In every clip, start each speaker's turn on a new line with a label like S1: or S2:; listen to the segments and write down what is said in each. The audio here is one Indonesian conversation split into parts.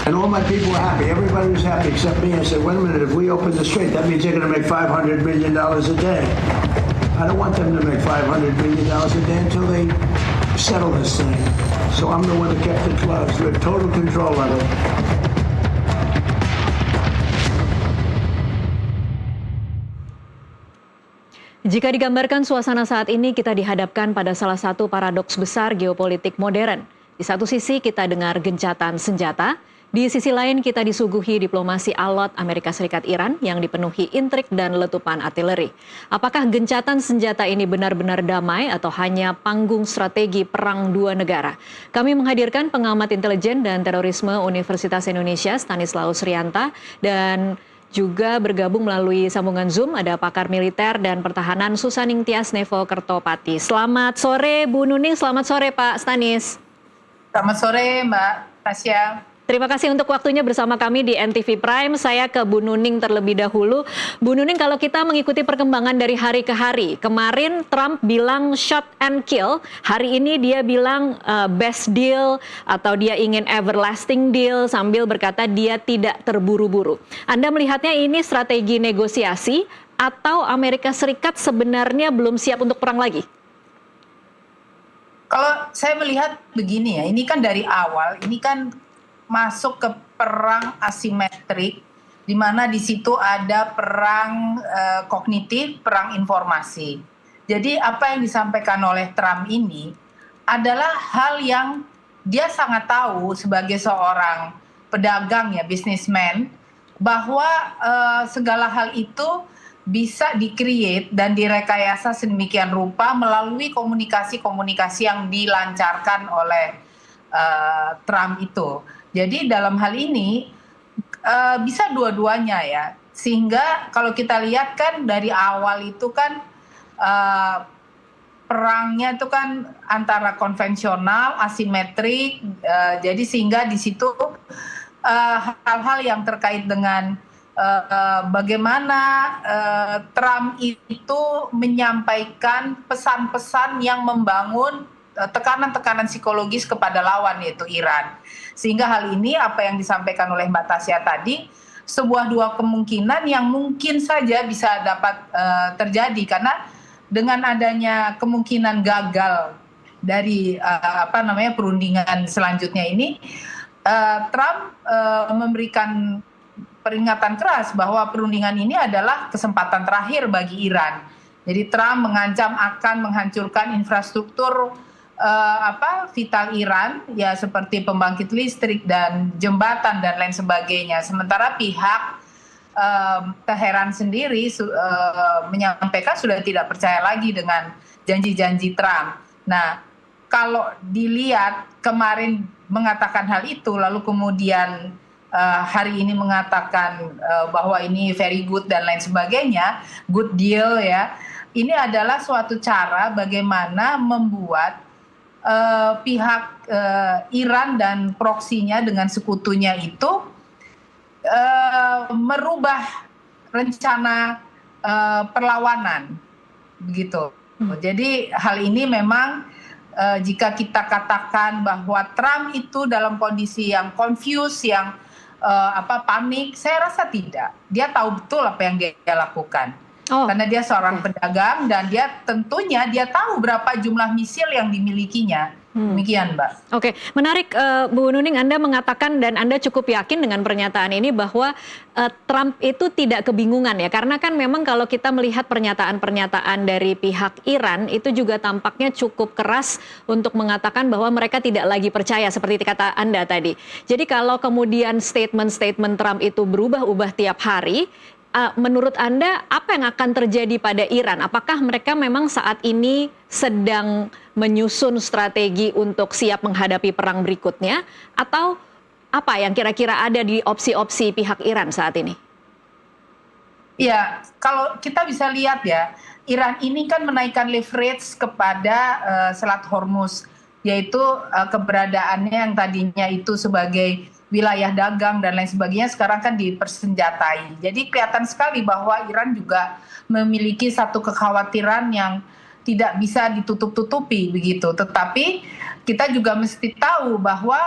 S1: And all my people were happy. Everybody was happy except me. I said, wait a minute, if we open the strait, that means they're going to make $500 million a day. I don't want them to make $500 million a day until they settle this thing. So I'm the one that kept it closed. We have total control of it.
S2: Jika digambarkan suasana saat ini, kita dihadapkan pada salah satu paradoks besar geopolitik modern. Di satu sisi kita dengar gencatan senjata, di sisi lain kita disuguhi diplomasi alot Amerika Serikat Iran yang dipenuhi intrik dan letupan artileri. Apakah gencatan senjata ini benar-benar damai atau hanya panggung strategi perang dua negara? Kami menghadirkan pengamat intelijen dan terorisme Universitas Indonesia, Stanislaus Rianta, dan juga bergabung melalui sambungan Zoom ada pakar militer dan pertahanan Susaning Tias Nevo Kertopati. Selamat sore Bu Nuning, selamat sore Pak Stanis.
S3: Selamat sore Mbak Tasya.
S2: Terima kasih untuk waktunya bersama kami di NTV Prime. Saya ke Bu Nuning terlebih dahulu. Bu Nuning, kalau kita mengikuti perkembangan dari hari ke hari, kemarin Trump bilang shot and kill, hari ini dia bilang best deal atau dia ingin everlasting deal sambil berkata dia tidak terburu-buru. Anda melihatnya ini strategi negosiasi atau Amerika Serikat sebenarnya belum siap untuk perang lagi?
S3: Kalau saya melihat begini ya, ini kan dari awal, ini kan masuk ke perang asimetrik, di mana di situ ada perang kognitif, perang informasi. Jadi apa yang disampaikan oleh Trump ini adalah hal yang dia sangat tahu sebagai seorang pedagang ya, bisnismen, bahwa segala hal itu bisa di-create dan direkayasa sedemikian rupa melalui komunikasi-komunikasi yang dilancarkan oleh Trump itu. Jadi dalam hal ini bisa dua-duanya ya, sehingga kalau kita lihat kan dari awal itu kan perangnya itu kan antara konvensional, asimetrik, jadi sehingga di situ hal-hal yang terkait dengan bagaimana Trump itu menyampaikan pesan-pesan yang membangun tekanan-tekanan psikologis kepada lawan, yaitu Iran. Sehingga hal ini apa yang disampaikan oleh Mbak Tasya tadi, sebuah dua kemungkinan yang mungkin saja bisa dapat terjadi, karena dengan adanya kemungkinan gagal dari perundingan selanjutnya ini, Trump memberikan peringatan keras bahwa perundingan ini adalah kesempatan terakhir bagi Iran. Jadi Trump mengancam akan menghancurkan infrastruktur vital Iran, ya seperti pembangkit listrik dan jembatan dan lain sebagainya. Sementara pihak Teheran sendiri menyampaikan sudah tidak percaya lagi dengan janji-janji Trump. Nah, kalau dilihat kemarin mengatakan hal itu, lalu kemudian hari ini mengatakan bahwa ini very good dan lain sebagainya, good deal ya. Ini adalah suatu cara bagaimana membuat pihak Iran dan proksinya dengan sekutunya itu merubah rencana perlawanan, begitu. Jadi hal ini memang jika kita katakan bahwa Trump itu dalam kondisi yang confused, yang panik, saya rasa tidak. Dia tahu betul apa yang dia lakukan. Karena dia seorang pedagang dan dia tentunya dia tahu berapa jumlah misil yang dimilikinya. Demikian, Mbak.
S2: Oke, menarik Bu Nuning, Anda mengatakan dan Anda cukup yakin dengan pernyataan ini bahwa Trump itu tidak kebingungan ya, karena kan memang kalau kita melihat pernyataan-pernyataan dari pihak Iran itu juga tampaknya cukup keras untuk mengatakan bahwa mereka tidak lagi percaya seperti kata Anda tadi. Jadi kalau kemudian statement-statement Trump itu berubah-ubah tiap hari, menurut Anda apa yang akan terjadi pada Iran? Apakah mereka memang saat ini sedang menyusun strategi untuk siap menghadapi perang berikutnya? Atau apa yang kira-kira ada di opsi-opsi pihak Iran saat ini?
S3: Ya, kalau kita bisa lihat ya, Iran ini kan menaikkan leverage kepada Selat Hormuz, yaitu keberadaannya yang tadinya itu sebagai wilayah dagang dan lain sebagainya sekarang kan dipersenjatai. Jadi kelihatan sekali bahwa Iran juga memiliki satu kekhawatiran yang tidak bisa ditutup-tutupi begitu. Tetapi kita juga mesti tahu bahwa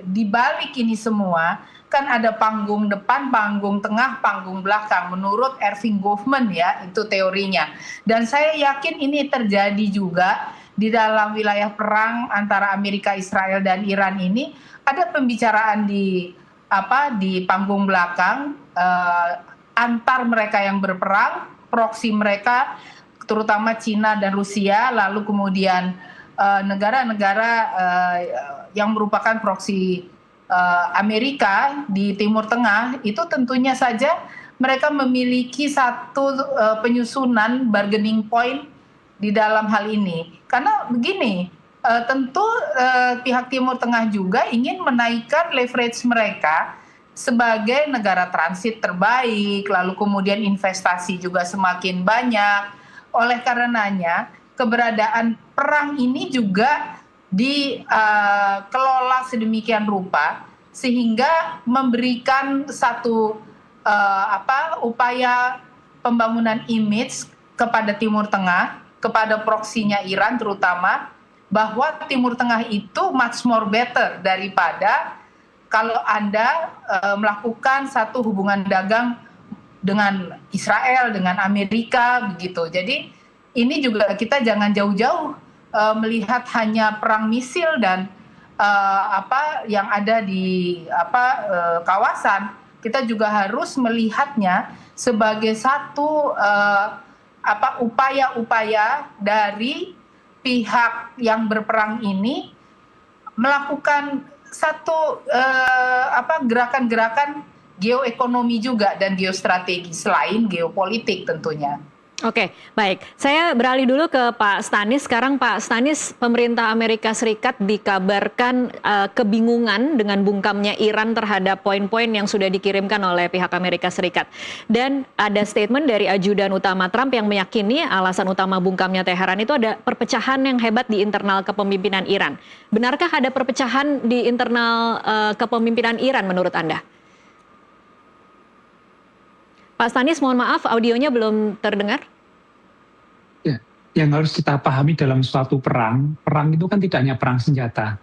S3: di balik ini semua kan ada panggung depan, panggung tengah, panggung belakang. Menurut Erving Goffman ya, itu teorinya. Dan saya yakin ini terjadi juga di dalam wilayah perang antara Amerika, Israel, dan Iran ini. Ada pembicaraan di panggung belakang antar mereka yang berperang, proksi mereka, terutama Cina dan Rusia, lalu kemudian negara-negara yang merupakan proksi Amerika di Timur Tengah, itu tentunya saja mereka memiliki satu penyusunan bargaining point di dalam hal ini. Karena begini, tentu pihak Timur Tengah juga ingin menaikkan leverage mereka sebagai negara transit terbaik, lalu kemudian investasi juga semakin banyak. Oleh karenanya, keberadaan perang ini juga dikelola sedemikian rupa sehingga memberikan satu upaya pembangunan image kepada Timur Tengah, kepada proksinya Iran terutama, bahwa Timur Tengah itu much more better daripada kalau Anda melakukan satu hubungan dagang dengan Israel, dengan Amerika, begitu. Jadi ini juga kita jangan jauh-jauh melihat hanya perang misil dan yang ada di kawasan. Kita juga harus melihatnya sebagai satu upaya-upaya dari pihak yang berperang ini melakukan satu gerakan-gerakan geoekonomi juga dan geostrategi selain geopolitik tentunya.
S2: Oke, baik. Saya beralih dulu ke Pak Stanis. Sekarang Pak Stanis, pemerintah Amerika Serikat dikabarkan kebingungan dengan bungkamnya Iran terhadap poin-poin yang sudah dikirimkan oleh pihak Amerika Serikat. Dan ada statement dari ajudan utama Trump yang meyakini alasan utama bungkamnya Teheran itu ada perpecahan yang hebat di internal kepemimpinan Iran. Benarkah ada perpecahan di internal kepemimpinan Iran menurut Anda? Pak Stanis, mohon maaf, audionya belum terdengar.
S4: Ya, yang harus kita pahami dalam suatu perang itu kan tidak hanya perang senjata.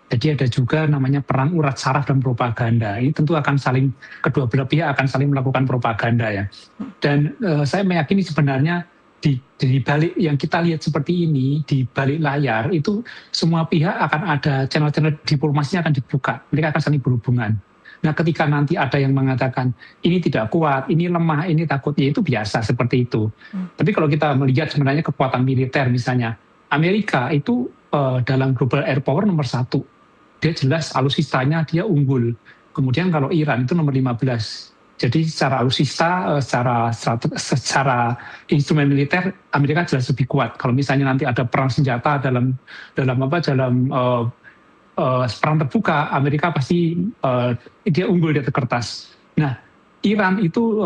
S4: Jadi ada juga namanya perang urat saraf dan propaganda. Ini tentu akan saling, kedua belah pihak akan saling melakukan propaganda ya. Dan saya meyakini sebenarnya di balik yang kita lihat seperti ini, di balik layar itu semua pihak akan ada channel-channel diplomasinya akan dibuka. Mereka akan saling berhubungan. Nah ketika nanti ada yang mengatakan ini tidak kuat, ini lemah, ini takut, ya itu biasa seperti itu. Tapi kalau kita melihat sebenarnya kekuatan militer misalnya, Amerika itu dalam global air power nomor 1. Dia jelas alutsistanya dia unggul. Kemudian kalau Iran itu nomor 15. Jadi secara alutsista, secara instrumen militer, Amerika jelas lebih kuat. Kalau misalnya nanti ada perang senjata dalam perang terbuka, Amerika pasti dia unggul di atas kertas. Nah, Iran itu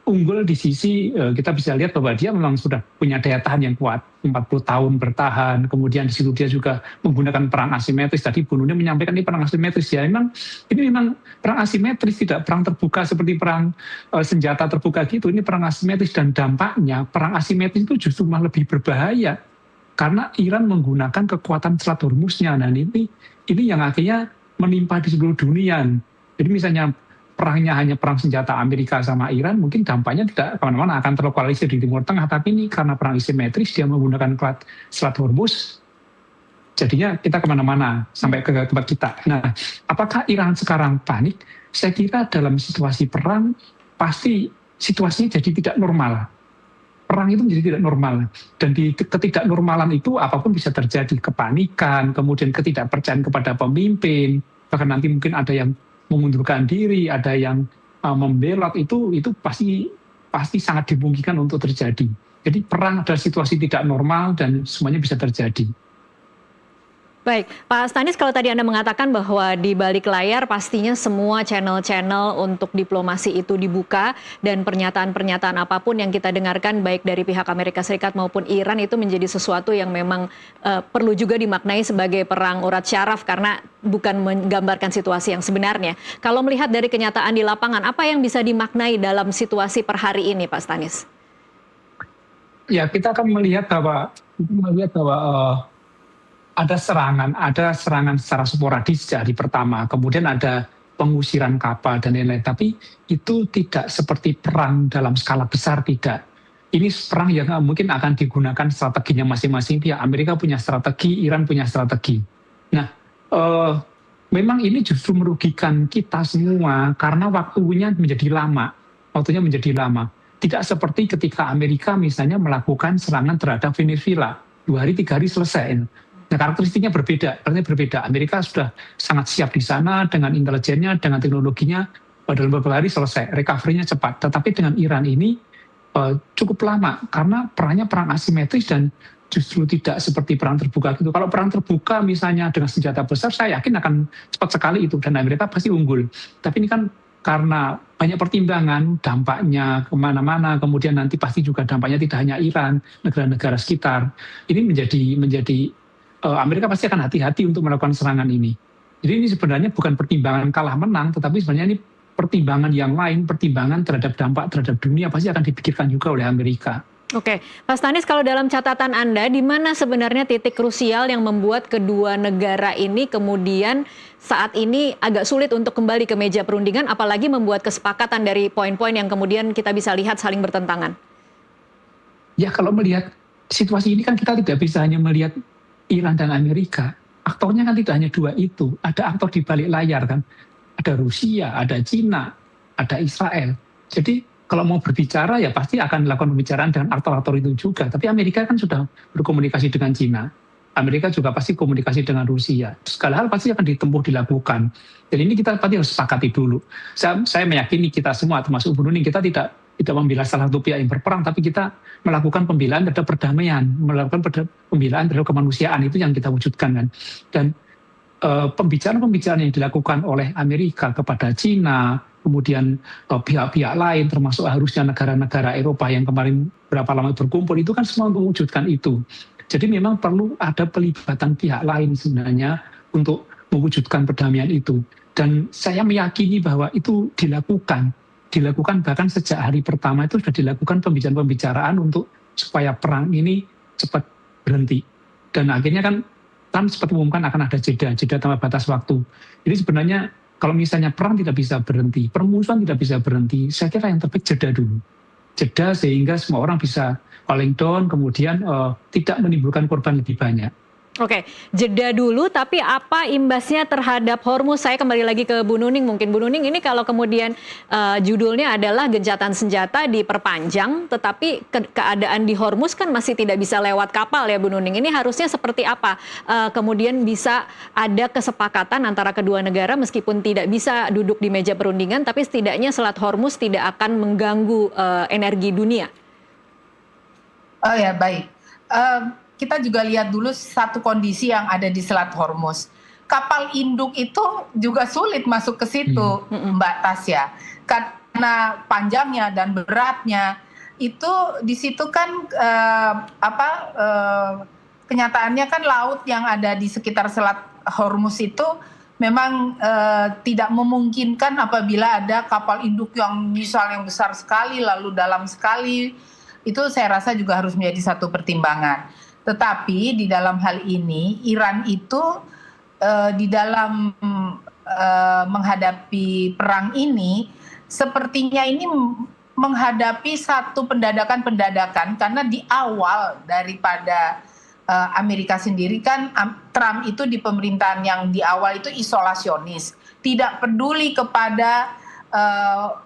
S4: unggul di sisi kita bisa lihat bahwa dia memang sudah punya daya tahan yang kuat, 40 tahun bertahan. Kemudian di situ dia juga menggunakan perang asimetris. Tadi Bu Nuni menyampaikan ini perang asimetris ya. Ini memang perang asimetris, tidak perang terbuka seperti perang senjata terbuka gitu. Ini perang asimetris dan dampaknya perang asimetris itu justru malah lebih berbahaya. Karena Iran menggunakan kekuatan Selat Hormuznya. Nah ini yang akhirnya menimpa di seluruh dunia. Jadi misalnya perangnya hanya perang senjata Amerika sama Iran, mungkin dampaknya tidak kemana-mana, akan terlokalisir di Timur Tengah. Tapi ini karena perang asimetris, dia menggunakan Selat Hormuz, jadinya kita kemana-mana, sampai ke tempat kita. Nah, apakah Iran sekarang panik? Saya kira dalam situasi perang, pasti situasinya jadi tidak normal. Perang itu menjadi tidak normal, dan di ketidaknormalan itu apapun bisa terjadi, kepanikan, kemudian ketidakpercayaan kepada pemimpin, bahkan nanti mungkin ada yang mengundurkan diri, ada yang membelot, itu pasti sangat dimungkinkan untuk terjadi. Jadi perang adalah situasi tidak normal dan semuanya bisa terjadi.
S2: Baik, Pak Stanis, kalau tadi Anda mengatakan bahwa di balik layar pastinya semua channel-channel untuk diplomasi itu dibuka dan pernyataan-pernyataan apapun yang kita dengarkan baik dari pihak Amerika Serikat maupun Iran itu menjadi sesuatu yang memang perlu juga dimaknai sebagai perang urat syaraf karena bukan menggambarkan situasi yang sebenarnya. Kalau melihat dari kenyataan di lapangan, apa yang bisa dimaknai dalam situasi per hari ini, Pak Stanis?
S4: Ya, kita akan melihat bahwa ada serangan secara sporadis di hari pertama, kemudian ada pengusiran kapal dan lain-lain. Tapi itu tidak seperti perang dalam skala besar, tidak. Ini perang yang mungkin akan digunakan strateginya masing-masing pihak. Amerika punya strategi, Iran punya strategi. Nah, memang ini justru merugikan kita semua karena waktunya menjadi lama. Tidak seperti ketika Amerika misalnya melakukan serangan terhadap Venezuela. 2 hari, 3 hari selesai. Nah, karakteristiknya berbeda. Amerika sudah sangat siap di sana dengan intelijennya, dengan teknologinya. Dalam beberapa hari selesai, recovery-nya cepat. Tetapi dengan Iran ini cukup lama karena perangnya perang asimetris dan justru tidak seperti perang terbuka gitu. Kalau perang terbuka misalnya dengan senjata besar, saya yakin akan cepat sekali itu dan Amerika pasti unggul. Tapi ini kan karena banyak pertimbangan, dampaknya kemana-mana, kemudian nanti pasti juga dampaknya tidak hanya Iran, negara-negara sekitar. Ini menjadi Amerika pasti akan hati-hati untuk melakukan serangan ini. Jadi ini sebenarnya bukan pertimbangan kalah menang, tetapi sebenarnya ini pertimbangan yang lain, pertimbangan terhadap dampak terhadap dunia pasti akan dipikirkan juga oleh Amerika.
S2: Oke, Pak Stanis, kalau dalam catatan Anda, di mana sebenarnya titik krusial yang membuat kedua negara ini kemudian saat ini agak sulit untuk kembali ke meja perundingan, apalagi membuat kesepakatan dari poin-poin yang kemudian kita bisa lihat saling bertentangan?
S4: Ya, kalau melihat situasi ini kan kita tidak bisa hanya melihat Iran dan Amerika. Aktornya kan tidak hanya dua itu, ada aktor di balik layar kan. Ada Rusia, ada Cina, ada Israel. Jadi kalau mau berbicara ya pasti akan melakukan pembicaraan dengan aktor-aktor itu juga. Tapi Amerika kan sudah berkomunikasi dengan Cina. Amerika juga pasti komunikasi dengan Rusia. Segala hal pasti akan dilakukan. Dan ini kita pasti harus sepakati dulu. Saya meyakini kita semua, termasuk Bu Nuning, kita tidak membela salah satu pihak yang berperang, tapi kita melakukan pembelaan terhadap perdamaian, melakukan pembelaan terhadap kemanusiaan, itu yang kita wujudkan kan. Dan pembicaraan-pembicaraan yang dilakukan oleh Amerika kepada Cina, kemudian pihak-pihak lain, termasuk harusnya negara-negara Eropa yang kemarin berapa lama berkumpul, itu kan semua mewujudkan itu. Jadi memang perlu ada pelibatan pihak lain sebenarnya untuk mewujudkan perdamaian itu. Dan saya meyakini bahwa itu dilakukan bahkan sejak hari pertama itu sudah dilakukan pembicaraan untuk supaya perang ini cepat berhenti. Dan akhirnya kan seperti umumkan akan ada jeda tanpa batas waktu. Jadi sebenarnya kalau misalnya perang tidak bisa berhenti, permusuhan tidak bisa berhenti, saya kira yang terbaik jeda dulu. Jeda sehingga semua orang bisa calling down, kemudian tidak menimbulkan korban lebih banyak.
S2: Oke, jeda dulu, tapi apa imbasnya terhadap Hormuz? Saya kembali lagi ke Bu Nuning. Mungkin Bu Nuning, ini kalau kemudian judulnya adalah gencatan senjata diperpanjang, tetapi keadaan di Hormuz kan masih tidak bisa lewat kapal ya Bu Nuning. Ini harusnya seperti apa? Kemudian bisa ada kesepakatan antara kedua negara meskipun tidak bisa duduk di meja perundingan, tapi setidaknya Selat Hormuz tidak akan mengganggu energi dunia.
S3: Oh ya, baik. Kita juga lihat dulu satu kondisi yang ada di Selat Hormuz. Kapal induk itu juga sulit masuk ke situ, Mbak Tasya. Karena panjangnya dan beratnya, itu di situ kan kenyataannya kan laut yang ada di sekitar Selat Hormuz itu memang tidak memungkinkan apabila ada kapal induk yang misalnya yang besar sekali lalu dalam sekali. Itu saya rasa juga harus menjadi satu pertimbangan. Tetapi di dalam hal ini Iran itu di dalam menghadapi perang ini sepertinya ini menghadapi satu pendadakan karena di awal daripada Amerika sendiri kan Trump itu di pemerintahan yang di awal itu isolasionis, tidak peduli kepada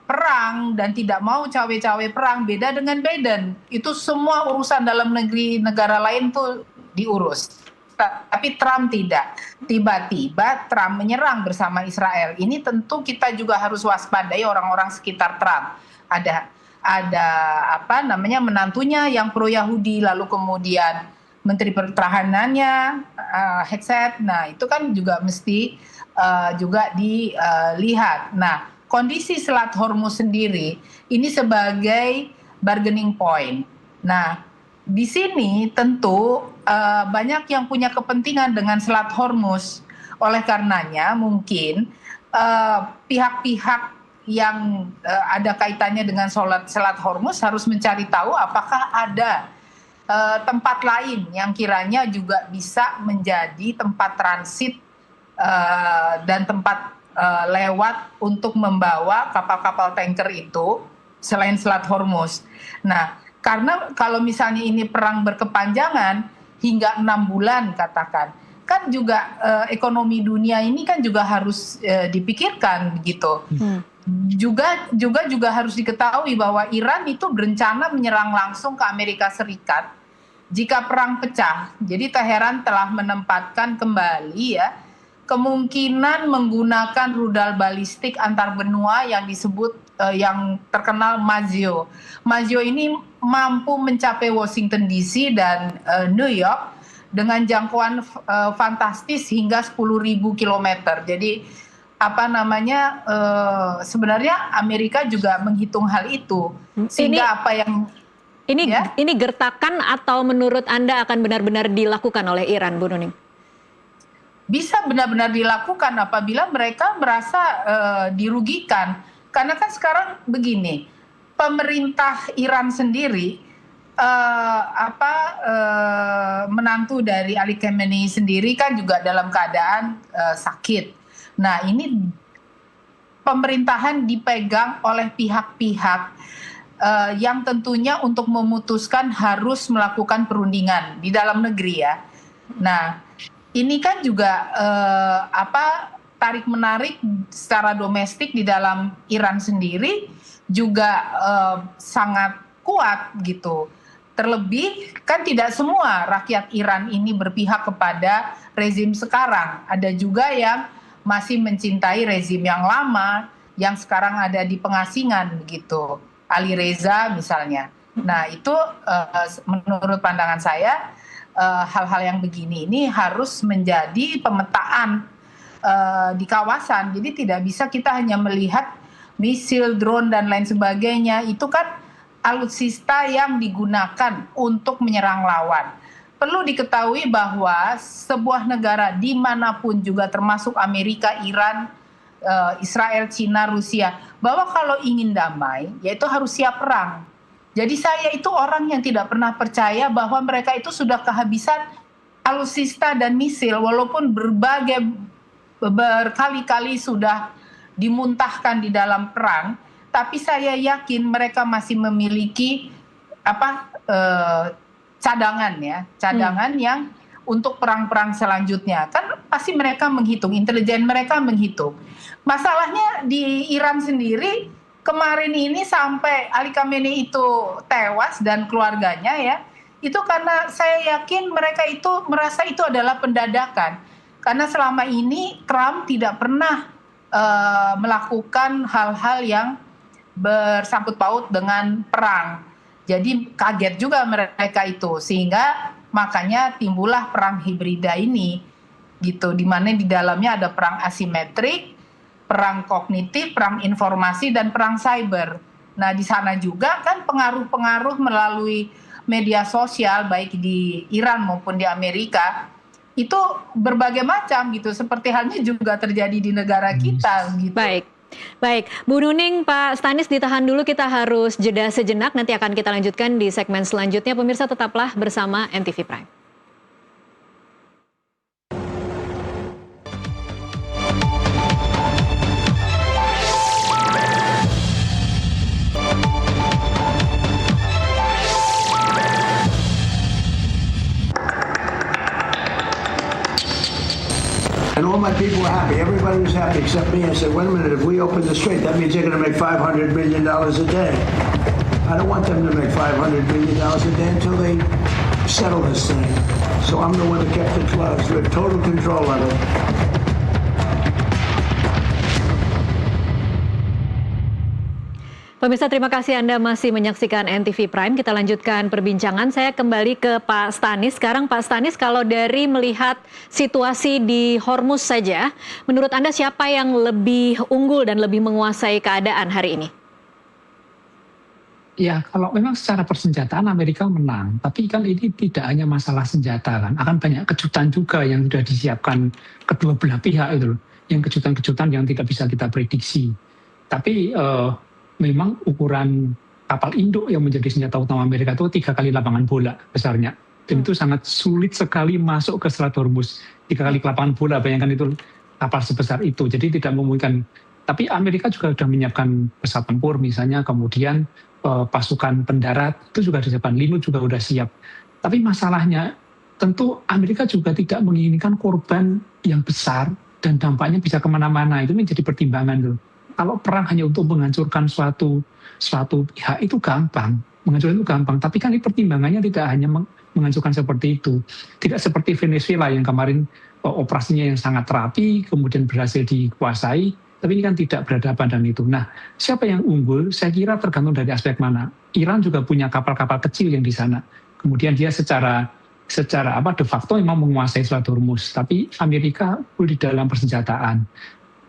S3: perang dan tidak mau cawe-cawe perang. Beda dengan Biden, itu semua urusan dalam negeri negara lain tuh diurus. Tapi Trump tidak. Tiba-tiba Trump menyerang bersama Israel. Ini tentu kita juga harus waspadai orang-orang sekitar Trump. Ada menantunya yang pro Yahudi, lalu kemudian Menteri Pertahanannya Hegseth. Nah itu kan juga mesti juga dilihat. Nah kondisi Selat Hormuz sendiri ini sebagai bargaining point. Nah, di sini tentu banyak yang punya kepentingan dengan Selat Hormuz. Oleh karenanya mungkin pihak-pihak yang ada kaitannya dengan Selat Hormuz harus mencari tahu apakah ada tempat lain yang kiranya juga bisa menjadi tempat transit dan tempat lewat untuk membawa kapal-kapal tanker itu selain Selat Hormuz. Nah, karena kalau misalnya ini perang berkepanjangan hingga 6 bulan katakan, kan juga ekonomi dunia ini kan juga harus dipikirkan begitu. Juga harus diketahui bahwa Iran itu berencana menyerang langsung ke Amerika Serikat jika perang pecah. Jadi Teheran telah menempatkan kembali ya kemungkinan menggunakan rudal balistik antar benua yang disebut yang terkenal Maggio. Maggio ini mampu mencapai Washington DC dan New York dengan jangkauan fantastis hingga 10.000 kilometer. Jadi sebenarnya Amerika juga menghitung hal itu sehingga
S2: ini gertakan atau menurut Anda akan benar-benar dilakukan oleh Iran, Bu Nuning?
S3: Bisa benar-benar dilakukan apabila mereka merasa dirugikan. Karena kan sekarang begini, pemerintah Iran sendiri, menantu dari Ali Khamenei sendiri kan juga dalam keadaan sakit. Nah, ini pemerintahan dipegang oleh pihak-pihak yang tentunya untuk memutuskan harus melakukan perundingan di dalam negeri ya. Nah, ini kan juga tarik-menarik secara domestik di dalam Iran sendiri juga sangat kuat gitu. Terlebih kan tidak semua rakyat Iran ini berpihak kepada rezim sekarang. Ada juga yang masih mencintai rezim yang lama yang sekarang ada di pengasingan begitu. Ali Reza misalnya. Nah itu menurut pandangan saya hal-hal yang begini ini harus menjadi pemetaan di kawasan. Jadi tidak bisa kita hanya melihat misil, drone dan lain sebagainya. Itu kan alutsista yang digunakan untuk menyerang lawan. Perlu diketahui bahwa sebuah negara dimanapun juga termasuk Amerika, Iran, Israel, Cina, Rusia, bahwa kalau ingin damai, yaitu harus siap perang. Jadi saya itu orang yang tidak pernah percaya bahwa mereka itu sudah kehabisan alutsista dan misil, walaupun berkali-kali sudah dimuntahkan di dalam perang, tapi saya yakin mereka masih memiliki cadangan yang untuk perang-perang selanjutnya. Kan pasti mereka menghitung, intelijen mereka menghitung. Masalahnya di Iran sendiri kemarin ini sampai Ali Khamenei itu tewas dan keluarganya ya, itu karena saya yakin mereka itu merasa itu adalah pendadakan. Karena selama ini Trump tidak pernah melakukan hal-hal yang bersangkut paut dengan perang. Jadi kaget juga mereka itu, sehingga makanya timbullah perang hibrida ini gitu, di mana di dalamnya ada perang asimetrik, perang kognitif, perang informasi dan perang cyber. Nah, di sana juga kan pengaruh-pengaruh melalui media sosial baik di Iran maupun di Amerika itu berbagai macam gitu, seperti halnya juga terjadi di negara kita gitu.
S2: Baik, Bu Nuning, Pak Stanis ditahan dulu, kita harus jeda sejenak, nanti akan kita lanjutkan di segmen selanjutnya. Pemirsa tetaplah bersama NTV Prime.
S1: And all my people were happy. Everybody was happy except me. I said, wait a minute, if we open the strait, that means they're going to make $500 million a day. I don't want them to make $500 million a day until they settle this thing. So I'm the one that kept it closed. We have total control of it.
S2: Pemirsa, terima kasih Anda masih menyaksikan NTV Prime. Kita lanjutkan perbincangan. Saya kembali ke Pak Stanis. Sekarang Pak Stanis, kalau dari melihat situasi di Hormuz saja, menurut Anda siapa yang lebih unggul dan lebih menguasai keadaan hari ini?
S4: Ya, kalau memang secara persenjataan Amerika menang, tapi kan ini tidak hanya masalah senjata kan, akan banyak kejutan juga yang sudah disiapkan kedua belah pihak itu loh, yang kejutan-kejutan yang tidak bisa kita prediksi. Tapi memang ukuran kapal induk yang menjadi senjata utama Amerika itu 3 kali lapangan bola besarnya. Dan itu sangat sulit sekali masuk ke Selat Hormuz. 3 kali lapangan bola, bayangkan itu kapal sebesar itu. Jadi tidak memungkinkan. Tapi Amerika juga sudah menyiapkan pesawat tempur misalnya, kemudian pasukan pendarat itu juga disiapkan. Linut juga sudah siap. Tapi masalahnya tentu Amerika juga tidak menginginkan korban yang besar dan dampaknya bisa kemana-mana. Itu menjadi pertimbangan tuh. Kalau perang hanya untuk menghancurkan suatu pihak itu gampang, menghancurkan itu gampang. Tapi kan ini pertimbangannya tidak hanya menghancurkan seperti itu. Tidak seperti Venezuela yang kemarin operasinya yang sangat rapi, kemudian berhasil dikuasai, tapi ini kan tidak berhadapan dengan itu. Nah, siapa yang unggul? Saya kira tergantung dari aspek mana. Iran juga punya kapal-kapal kecil yang di sana. Kemudian dia secara de facto memang menguasai Selat Hormuz, tapi Amerika unggul di dalam persenjataan.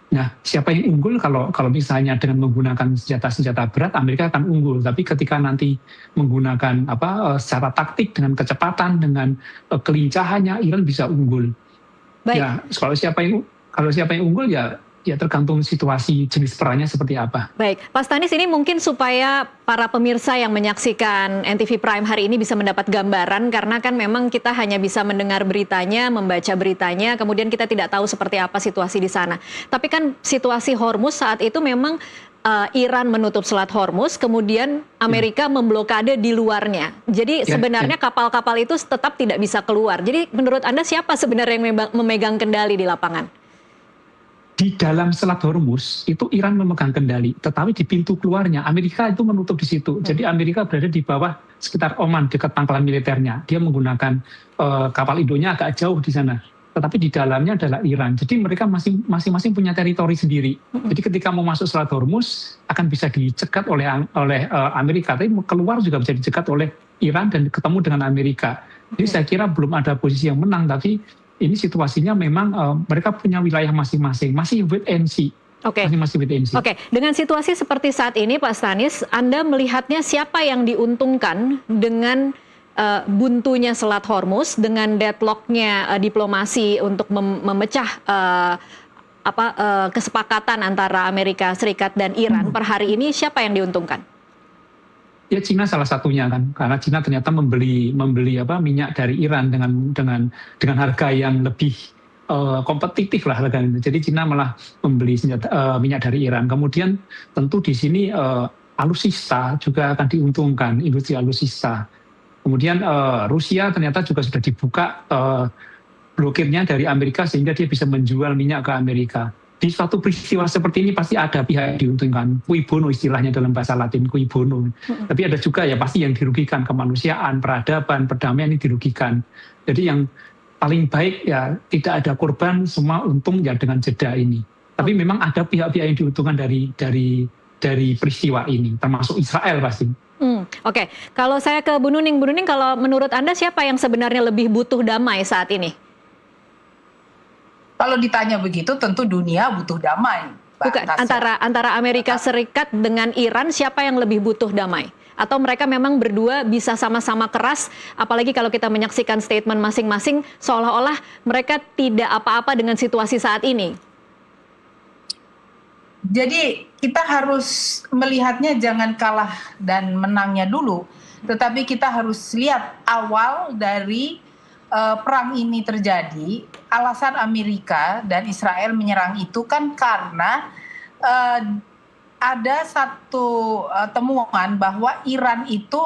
S4: Nah, siapa yang unggul kalau misalnya dengan menggunakan senjata berat, Amerika akan unggul. Tapi ketika nanti menggunakan secara taktik dengan kecepatan, dengan kelincahannya, Iran bisa unggul.
S2: Baik.
S4: Ya, kalau siapa yang unggul ya tergantung situasi jenis perangnya seperti apa.
S2: Baik, Pak Stanis, ini mungkin supaya para pemirsa yang menyaksikan NTV Prime hari ini bisa mendapat gambaran, karena kan memang kita hanya bisa mendengar beritanya, membaca beritanya, kemudian kita tidak tahu seperti apa situasi di sana. Tapi kan situasi Hormuz saat itu memang Iran menutup Selat Hormuz, kemudian Amerika memblokade di luarnya. Jadi sebenarnya kapal-kapal itu tetap tidak bisa keluar. Jadi menurut Anda siapa sebenarnya yang memegang kendali di lapangan?
S4: Di dalam Selat Hormuz itu Iran memegang kendali, tetapi di pintu keluarnya Amerika itu menutup di situ. Jadi Amerika berada di bawah sekitar Oman, dekat pangkalan militernya. Dia menggunakan kapal induknya agak jauh di sana, tetapi di dalamnya adalah Iran. Jadi mereka masing-masing punya teritori sendiri. Jadi ketika mau masuk Selat Hormuz akan bisa dicegat oleh Amerika, tapi keluar juga bisa dicegat oleh Iran dan ketemu dengan Amerika. Jadi saya kira belum ada posisi yang menang, tapi ini situasinya memang mereka punya wilayah masing-masing, masih wait and see.
S2: Oke.
S4: Masih wait and see.
S2: Oke, dengan situasi seperti saat ini, Pak Stanis, Anda melihatnya siapa yang diuntungkan dengan buntunya Selat Hormuz, dengan deadlocknya diplomasi untuk memecah kesepakatan antara Amerika Serikat dan Iran per hari ini, siapa yang diuntungkan?
S4: Ya, Cina salah satunya kan, karena Cina ternyata membeli minyak dari Iran dengan harga yang lebih kompetitif lah harganya. Jadi Cina malah membeli minyak dari Iran. Kemudian tentu di sini alutsista juga akan diuntungkan, industri alutsista. Kemudian Rusia ternyata juga sudah dibuka blokirnya dari Amerika sehingga dia bisa menjual minyak ke Amerika. Di suatu peristiwa seperti ini pasti ada pihak yang diuntungkan, cui bono istilahnya dalam bahasa Latin, cui bono. Tapi ada juga ya pasti yang dirugikan, kemanusiaan, peradaban, perdamaian ini dirugikan. Jadi yang paling baik ya tidak ada korban, semua untung ya dengan jeda ini. Tapi memang ada pihak-pihak yang diuntungkan dari peristiwa ini, termasuk Israel pasti.
S2: Oke. Kalau saya ke Bu Nuning, kalau menurut Anda siapa yang sebenarnya lebih butuh damai saat ini?
S3: Kalau ditanya begitu, tentu dunia butuh damai.
S2: Bukan, antara Amerika Serikat dengan Iran, siapa yang lebih butuh damai? Atau mereka memang berdua bisa sama-sama keras, apalagi kalau kita menyaksikan statement masing-masing, seolah-olah mereka tidak apa-apa dengan situasi saat ini?
S3: Jadi kita harus melihatnya jangan kalah dan menangnya dulu, tetapi kita harus lihat awal dari perang ini terjadi. Alasan Amerika dan Israel menyerang itu kan karena ada satu temuan bahwa Iran itu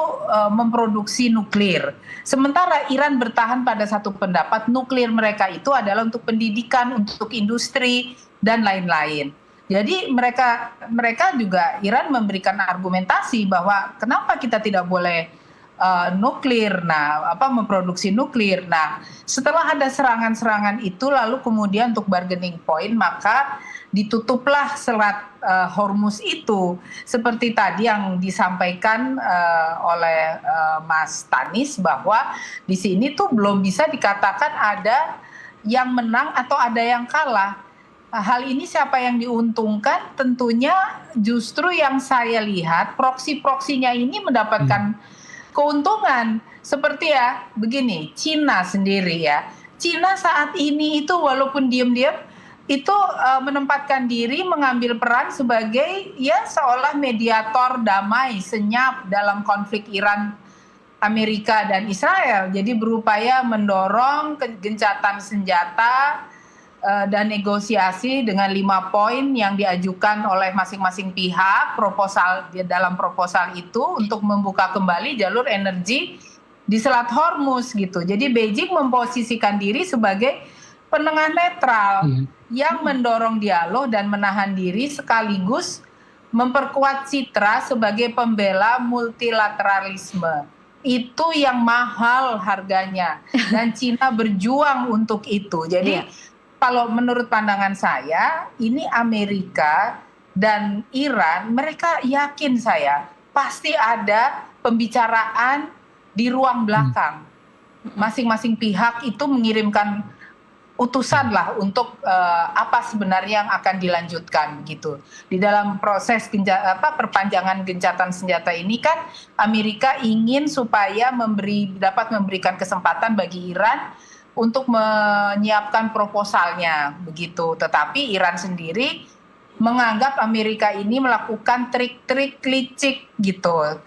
S3: memproduksi nuklir. Sementara Iran bertahan pada satu pendapat, nuklir mereka itu adalah untuk pendidikan, untuk industri, dan lain-lain. Jadi mereka juga, Iran memberikan argumentasi bahwa kenapa kita tidak boleh nuklir, memproduksi nuklir. Nah, setelah ada serangan-serangan itu, lalu kemudian untuk bargaining point, maka ditutuplah Selat Hormuz itu. Seperti tadi yang disampaikan oleh Mas Stanis, bahwa di sini tuh belum bisa dikatakan ada yang menang atau ada yang kalah. Hal ini siapa yang diuntungkan? Tentunya justru yang saya lihat proksi-proksinya ini mendapatkan keuntungan. Seperti begini, Cina sendiri ya. Cina saat ini itu walaupun diam-diam itu menempatkan diri mengambil peran sebagai ya seolah mediator damai senyap dalam konflik Iran, Amerika dan Israel. Jadi berupaya mendorong gencatan senjata dan negosiasi dengan 5 poin yang diajukan oleh masing-masing pihak dalam proposal itu untuk membuka kembali jalur energi di Selat Hormuz gitu. Jadi Beijing memposisikan diri sebagai penengah netral yang mendorong dialog dan menahan diri sekaligus memperkuat citra sebagai pembela multilateralisme. Itu yang mahal harganya dan Cina berjuang untuk itu. Jadi kalau menurut pandangan saya, ini Amerika dan Iran, mereka yakin saya pasti ada pembicaraan di ruang belakang. Masing-masing pihak itu mengirimkan utusan lah untuk apa sebenarnya yang akan dilanjutkan gitu. Di dalam proses perpanjangan gencatan senjata ini kan Amerika ingin supaya dapat memberikan kesempatan bagi Iran untuk menyiapkan proposalnya begitu. Tetapi Iran sendiri menganggap Amerika ini melakukan trik-trik licik gitu.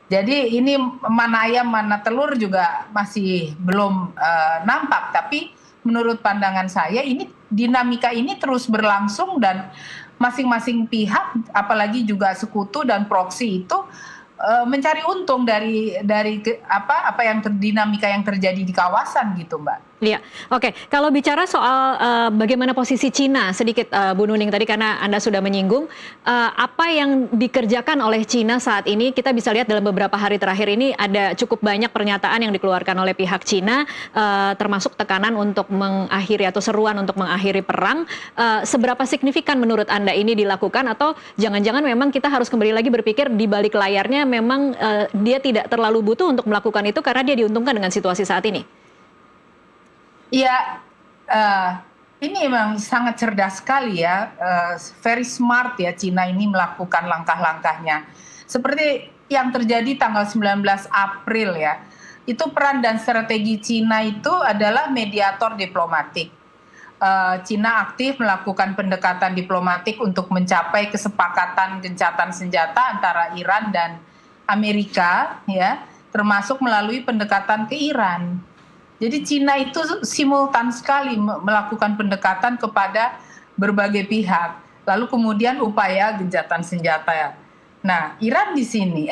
S3: Jadi ini mana ayam mana telur juga masih belum nampak. Tapi menurut pandangan saya ini dinamika ini terus berlangsung dan masing-masing pihak apalagi juga sekutu dan proksi itu mencari untung dari apa yang dinamika yang terjadi di kawasan gitu, Mbak.
S2: Iya, oke. Kalau bicara soal bagaimana posisi Cina, sedikit Bu Nuning tadi karena Anda sudah menyinggung, apa yang dikerjakan oleh Cina saat ini, kita bisa lihat dalam beberapa hari terakhir ini ada cukup banyak pernyataan yang dikeluarkan oleh pihak Cina, termasuk tekanan untuk mengakhiri atau seruan untuk mengakhiri perang. Seberapa signifikan menurut Anda ini dilakukan atau jangan-jangan memang kita harus kembali lagi berpikir di balik layarnya memang dia tidak terlalu butuh untuk melakukan itu karena dia diuntungkan dengan situasi saat ini?
S3: Ya, ini memang sangat cerdas sekali ya, very smart ya Cina ini melakukan langkah-langkahnya. Seperti yang terjadi tanggal 19 April ya, itu peran dan strategi Cina itu adalah mediator diplomatik. Cina aktif melakukan pendekatan diplomatik untuk mencapai kesepakatan gencatan senjata antara Iran dan Amerika ya, termasuk melalui pendekatan ke Iran. Jadi Cina itu simultan sekali melakukan pendekatan kepada berbagai pihak. Lalu kemudian upaya gencatan senjata. Ya. Nah, Iran di sini,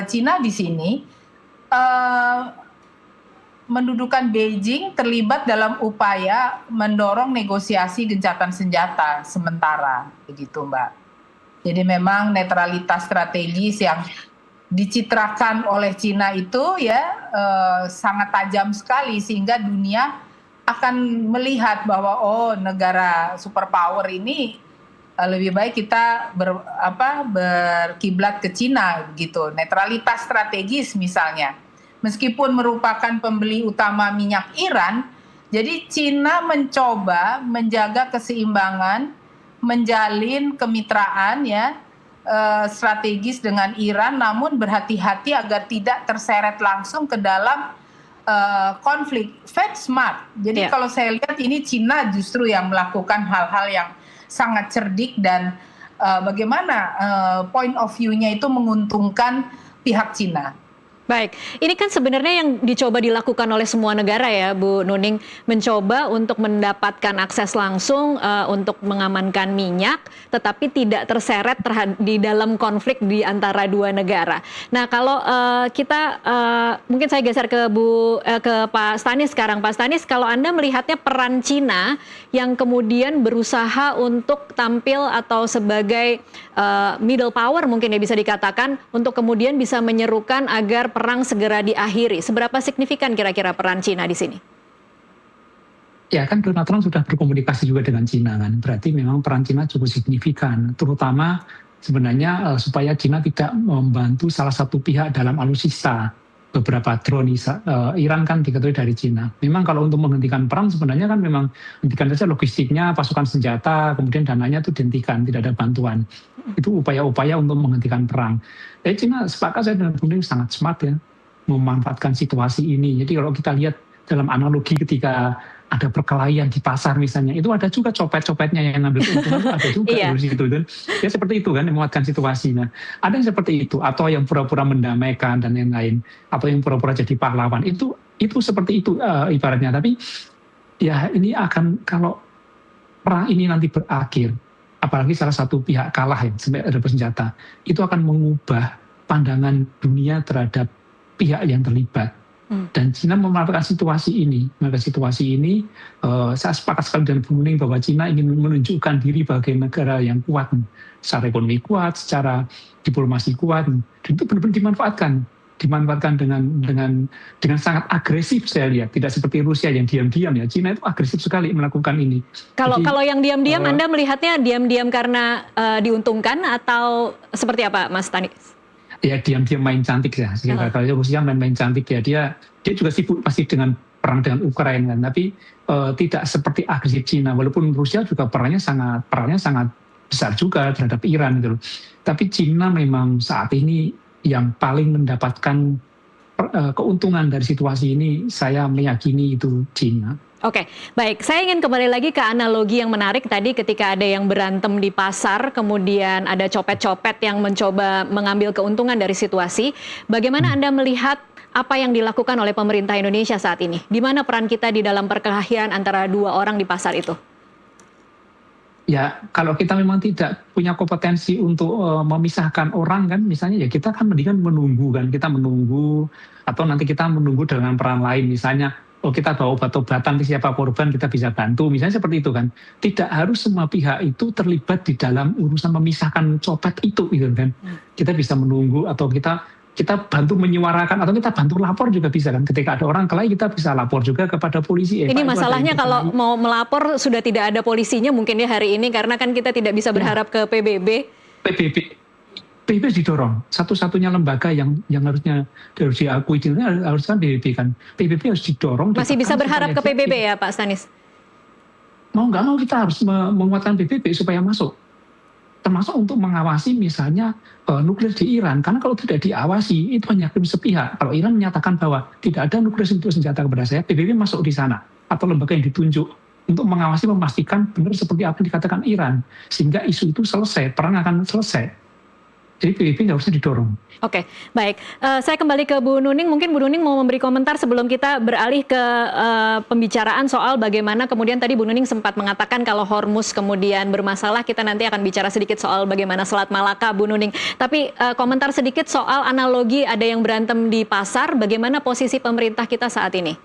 S3: Cina di sini mendudukan Beijing terlibat dalam upaya mendorong negosiasi gencatan senjata sementara, begitu Mbak. Jadi memang netralitas strategis yang dicitrakan oleh Cina itu ya sangat tajam sekali sehingga dunia akan melihat bahwa negara superpower ini lebih baik kita berkiblat ke Cina gitu. Netralitas strategis misalnya. Meskipun merupakan pembeli utama minyak Iran, jadi Cina mencoba menjaga keseimbangan, menjalin kemitraan ya strategis dengan Iran, namun berhati-hati agar tidak terseret langsung ke dalam konflik. Very smart. Jadi kalau saya lihat ini Cina justru yang melakukan hal-hal yang sangat cerdik dan bagaimana point of view-nya itu menguntungkan pihak Cina.
S2: Baik, ini kan sebenarnya yang dicoba dilakukan oleh semua negara ya Bu Nuning, mencoba untuk mendapatkan akses langsung untuk mengamankan minyak, tetapi tidak terseret di dalam konflik di antara dua negara. Nah kalau kita, mungkin saya geser ke Pak Stanis sekarang. Pak Stanis, kalau Anda melihatnya peran Cina yang kemudian berusaha untuk tampil atau sebagai middle power mungkin ya bisa dikatakan, untuk kemudian bisa menyerukan agar perang segera diakhiri. Seberapa signifikan kira-kira peran Cina di sini?
S4: Ya kan Donald Trump sudah berkomunikasi juga dengan Cina kan. Berarti memang peran Cina cukup signifikan. Terutama sebenarnya supaya Cina tidak membantu salah satu pihak dalam alutsista. Beberapa drone Iran kan diketahui dari Cina. Memang kalau untuk menghentikan perang sebenarnya kan memang hentikan saja logistiknya, pasukan senjata, kemudian dananya itu dihentikan, tidak ada bantuan. Itu upaya-upaya untuk menghentikan perang. Cina sepakat saya dengan Nuning sangat smart ya, memanfaatkan situasi ini. Jadi kalau kita lihat dalam analogi ketika ada perkelahian di pasar misalnya, itu ada juga copet-copetnya yang ngambil keuntungan, itu ada juga
S2: Iya.
S4: di situ kan. Ya seperti itu kan, menguatkan situasi. Nah, ada yang seperti itu, atau yang pura-pura mendamaikan dan lain-lain, atau yang pura-pura jadi pahlawan. Itu seperti itu ibaratnya. Tapi ya ini akan, kalau perang ini nanti berakhir, apalagi salah satu pihak kalah ya, sampai ada bersenjata, itu akan mengubah pandangan dunia terhadap pihak yang terlibat. Dan Cina memanfaatkan situasi ini. Maka situasi ini, saya sepakat sekali dengan Bu Nuning bahwa Cina ingin menunjukkan diri sebagai negara yang kuat, secara ekonomi kuat, secara diplomasi kuat, dan itu benar-benar dimanfaatkan dengan sangat agresif saya lihat. Tidak seperti Rusia yang diam-diam ya. Cina itu agresif sekali melakukan ini.
S2: Kalau yang diam-diam, Anda melihatnya diam-diam karena diuntungkan atau seperti apa, Mas Stanis?
S4: Ya diam-diam main cantik ya. Kalau Rusia main cantik ya, dia juga sibuk pasti dengan perang dengan Ukraina kan. Tapi tidak seperti agresif Cina. Walaupun Rusia juga perangnya sangat besar juga terhadap Iran gitu. Tapi Cina memang saat ini yang paling mendapatkan keuntungan dari situasi ini, saya meyakini itu Cina.
S2: Oke, baik. Saya ingin kembali lagi ke analogi yang menarik tadi ketika ada yang berantem di pasar, kemudian ada copet-copet yang mencoba mengambil keuntungan dari situasi. Bagaimana Anda melihat apa yang dilakukan oleh pemerintah Indonesia saat ini? Di mana peran kita di dalam perkelahian antara dua orang di pasar itu?
S4: Ya, kalau kita memang tidak punya kompetensi untuk memisahkan orang kan, misalnya ya kita kan mendingan menunggu kan, kita menunggu, atau nanti kita menunggu dengan peran lain, misalnya kita bawa obat-obatan ke siapa korban, kita bisa bantu, misalnya seperti itu kan. Tidak harus semua pihak itu terlibat di dalam urusan memisahkan copet itu gitu kan. Kita bisa menunggu, atau kita bantu menyuarakan, atau kita bantu lapor juga bisa kan. Ketika ada orang kelahi, kita bisa lapor juga kepada polisi.
S2: Ini masalahnya kalau mau melapor sudah tidak ada polisinya mungkin ya hari ini, karena kan kita tidak bisa berharap ke PBB.
S4: PBB didorong, satu-satunya lembaga yang harusnya harus diakui harus kan PBB kan. PBB harus didorong.
S2: Masih bisa berharap ke PBB ya Pak Stanis?
S4: Mau nggak mau kita harus menguatkan PBB supaya masuk. Termasuk untuk mengawasi misalnya nuklir di Iran. Karena kalau tidak diawasi, itu hanya klaim sepihak. Kalau Iran menyatakan bahwa tidak ada nuklir untuk senjata kepada saya, PBB masuk di sana. Atau lembaga yang ditunjuk untuk mengawasi, memastikan benar seperti apa yang dikatakan Iran. Sehingga isu itu selesai, perang akan selesai. Jadi PBB nggak usah didorong.
S2: Oke, baik. Saya kembali ke Bu Nuning. Mungkin Bu Nuning mau memberi komentar sebelum kita beralih ke pembicaraan soal bagaimana kemudian tadi Bu Nuning sempat mengatakan kalau Hormuz kemudian bermasalah, kita nanti akan bicara sedikit soal bagaimana Selat Malaka, Bu Nuning. Tapi komentar sedikit soal analogi ada yang berantem di pasar, bagaimana posisi pemerintah kita saat ini?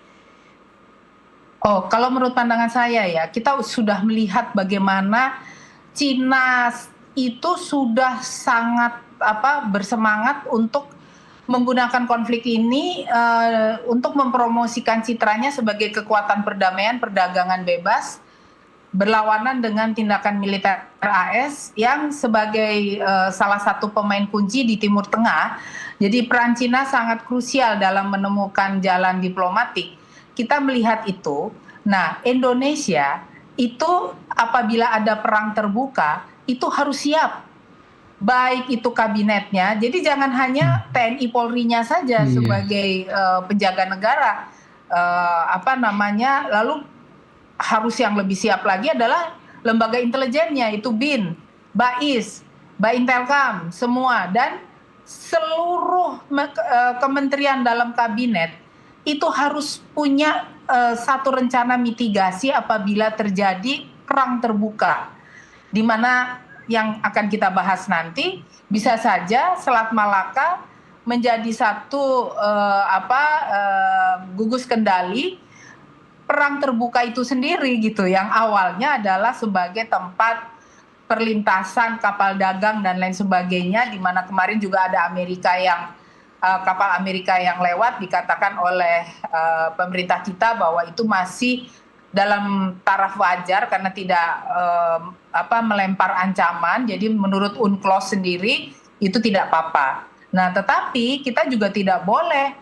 S3: Oh, kalau menurut pandangan saya ya, kita sudah melihat bagaimana Cina itu sudah sangat bersemangat untuk menggunakan konflik ini untuk mempromosikan citranya sebagai kekuatan perdamaian, perdagangan bebas, berlawanan dengan tindakan militer AS yang sebagai salah satu pemain kunci di Timur Tengah. Jadi peran Cina sangat krusial dalam menemukan jalan diplomatik. Kita melihat itu. Nah, Indonesia itu apabila ada perang terbuka, itu harus siap. Baik itu kabinetnya, jadi jangan hanya TNI Polri-nya saja sebagai penjaga negara, lalu harus yang lebih siap lagi adalah lembaga intelijennya, itu BIN, BAIS, Baintelkam, semua, dan seluruh kementerian dalam kabinet itu harus punya satu rencana mitigasi apabila terjadi perang terbuka, di mana yang akan kita bahas nanti bisa saja Selat Malaka menjadi satu gugus kendali perang terbuka itu sendiri gitu, yang awalnya adalah sebagai tempat perlintasan kapal dagang dan lain sebagainya, di mana kemarin juga ada kapal Amerika yang lewat, dikatakan oleh pemerintah kita bahwa itu masih dalam taraf wajar karena tidak melempar ancaman. Jadi menurut UNCLOS sendiri itu tidak apa-apa. Nah, tetapi kita juga tidak boleh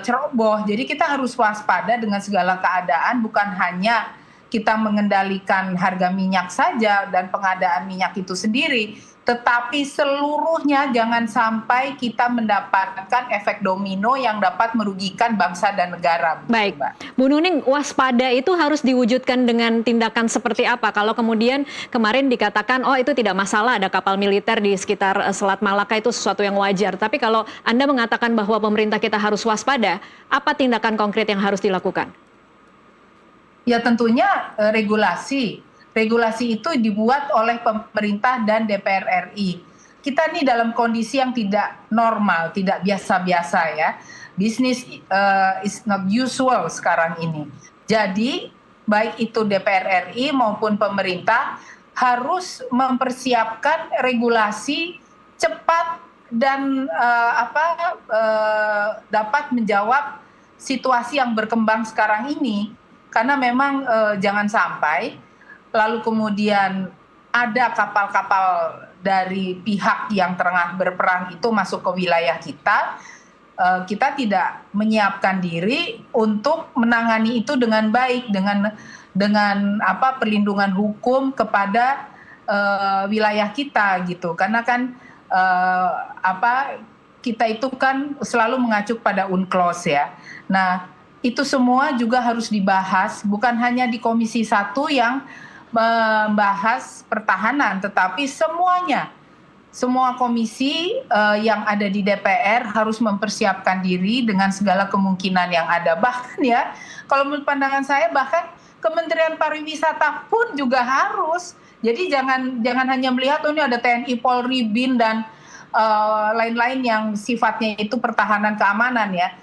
S3: ceroboh. Jadi kita harus waspada dengan segala keadaan, bukan hanya kita mengendalikan harga minyak saja dan pengadaan minyak itu sendiri, tetapi seluruhnya jangan sampai kita mendapatkan efek domino yang dapat merugikan bangsa dan negara.
S2: Baik,
S3: Mbak.
S2: Bu Nuning, waspada itu harus diwujudkan dengan tindakan seperti apa? Kalau kemudian kemarin dikatakan, oh itu tidak masalah ada kapal militer di sekitar Selat Malaka, itu sesuatu yang wajar. Tapi kalau Anda mengatakan bahwa pemerintah kita harus waspada, apa tindakan konkret yang harus dilakukan?
S3: Ya tentunya regulasi. Regulasi itu dibuat oleh pemerintah dan DPR RI. Kita nih dalam kondisi yang tidak normal, tidak biasa-biasa ya. Business is not usual sekarang ini. Jadi baik itu DPR RI maupun pemerintah harus mempersiapkan regulasi cepat dan dapat menjawab situasi yang berkembang sekarang ini. Karena memang jangan sampai lalu kemudian ada kapal-kapal dari pihak yang tengah berperang itu masuk ke wilayah kita, kita tidak menyiapkan diri untuk menangani itu dengan baik, dengan perlindungan hukum kepada wilayah kita gitu. Karena kan kita itu kan selalu mengacu pada UNCLOS ya. Nah, itu semua juga harus dibahas, bukan hanya di Komisi 1 yang membahas pertahanan, tetapi semuanya. Semua komisi yang ada di DPR harus mempersiapkan diri dengan segala kemungkinan yang ada. Bahkan ya, kalau menurut pandangan saya, bahkan Kementerian Pariwisata pun juga harus. Jadi jangan hanya melihat, oh ini ada TNI, Polri, BIN, dan lain-lain yang sifatnya itu pertahanan keamanan ya.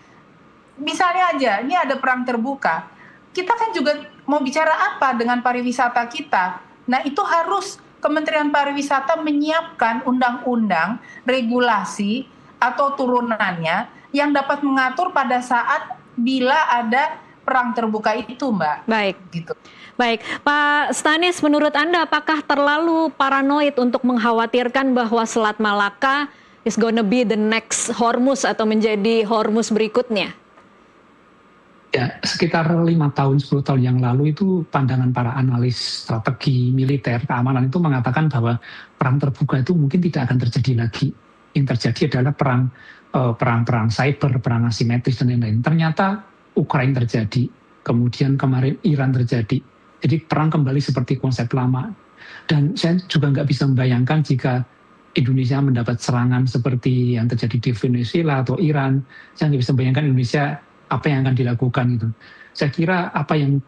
S3: Misalnya aja, ini ada perang terbuka. Kita kan juga mau bicara apa dengan pariwisata kita. Nah itu harus Kementerian Pariwisata menyiapkan undang-undang, regulasi atau turunannya yang dapat mengatur pada saat bila ada perang terbuka itu, Mbak.
S2: Baik.
S3: Gitu.
S2: Baik, Pak Stanis, menurut Anda apakah terlalu paranoid untuk mengkhawatirkan bahwa Selat Malaka is gonna be the next Hormuz atau menjadi Hormuz berikutnya?
S4: Ya, sekitar 5 tahun, 10 tahun yang lalu itu pandangan para analis strategi militer keamanan itu mengatakan bahwa perang terbuka itu mungkin tidak akan terjadi lagi. Yang terjadi adalah perang cyber, perang asimetris dan lain-lain. Ternyata Ukraina terjadi, kemudian kemarin Iran terjadi. Jadi perang kembali seperti konsep lama. Dan saya juga nggak bisa membayangkan jika Indonesia mendapat serangan seperti yang terjadi di Venezuela atau Iran. Saya nggak bisa membayangkan Indonesia apa yang akan dilakukan itu. Saya kira apa yang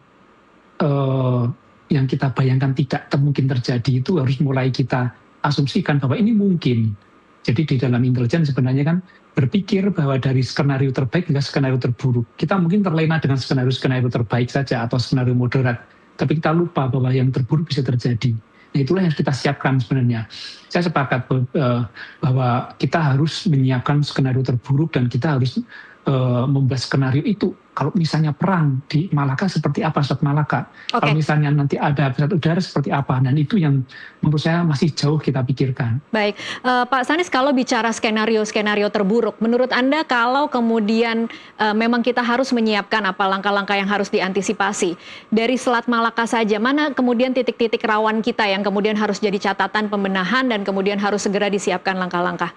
S4: kita bayangkan tidak mungkin terjadi itu harus mulai kita asumsikan bahwa ini mungkin. Jadi di dalam intelijen sebenarnya kan berpikir bahwa dari skenario terbaik hingga skenario terburuk. Kita mungkin terlena dengan skenario terbaik saja atau skenario moderat. Tapi kita lupa bahwa yang terburuk bisa terjadi. Nah itulah yang kita siapkan sebenarnya. Saya sepakat bahwa kita harus menyiapkan skenario terburuk dan kita harus membuat skenario itu. Kalau misalnya perang di Malaka seperti apa Selat Malaka? Okay. Kalau misalnya nanti ada pesawat udara seperti apa? Dan itu yang menurut saya masih jauh kita pikirkan.
S2: Baik, Pak Stanis, kalau bicara skenario terburuk, menurut Anda kalau kemudian memang kita harus menyiapkan apa langkah-langkah yang harus diantisipasi dari Selat Malaka saja, mana kemudian titik-titik rawan kita yang kemudian harus jadi catatan pembenahan dan kemudian harus segera disiapkan langkah-langkah?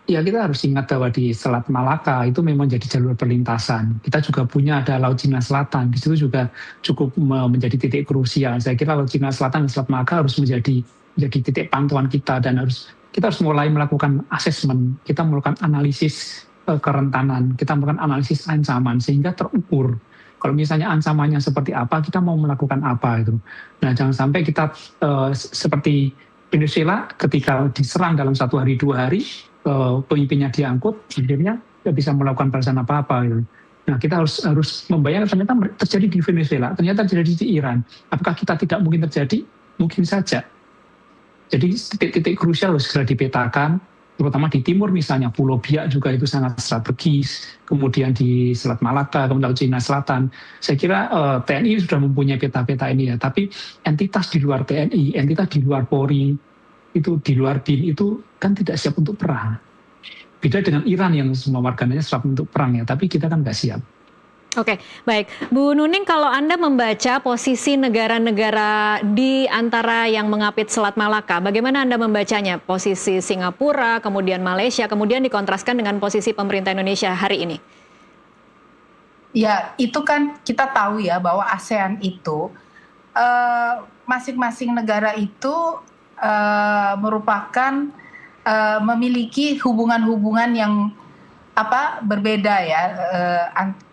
S4: Ya kita harus ingat bahwa di Selat Malaka itu memang jadi jalur perlintasan. Kita juga punya ada Laut Cina Selatan, di situ juga cukup menjadi titik krusial. Saya kira Laut Cina Selatan dan Selat Malaka harus menjadi titik pantauan kita dan kita harus mulai melakukan asesmen, kita melakukan analisis kerentanan, kita melakukan analisis ancaman sehingga terukur. Kalau misalnya ancamannya seperti apa, kita mau melakukan apa itu. Nah jangan sampai kita seperti Venezuela ketika diserang dalam 1 hari 2 hari, pemimpinnya diangkut, akhirnya tidak bisa melakukan balasan apa-apa. Gitu. Nah kita harus membayangkan ternyata terjadi di Venezuela, ternyata terjadi di Iran. Apakah kita tidak mungkin terjadi? Mungkin saja. Jadi titik-titik krusial harus segera dipetakan, terutama di timur misalnya, Pulau Biak juga itu sangat strategis, kemudian di Selat Malaka, kemudian Laut Cina Selatan. Saya kira TNI sudah mempunyai peta-peta ini ya, tapi entitas di luar TNI, entitas di luar Polri, itu di luar BIN itu kan tidak siap untuk perang. Beda dengan Iran yang semua warganya siap untuk perang ya, tapi kita kan nggak siap.
S2: Oke, baik. Bu Nuning, kalau Anda membaca posisi negara-negara di antara yang mengapit Selat Malaka, bagaimana Anda membacanya? Posisi Singapura, kemudian Malaysia, kemudian dikontraskan dengan posisi pemerintah Indonesia hari ini.
S3: Ya, itu kan kita tahu ya bahwa ASEAN itu masing-masing negara itu merupakan memiliki hubungan-hubungan yang berbeda ya,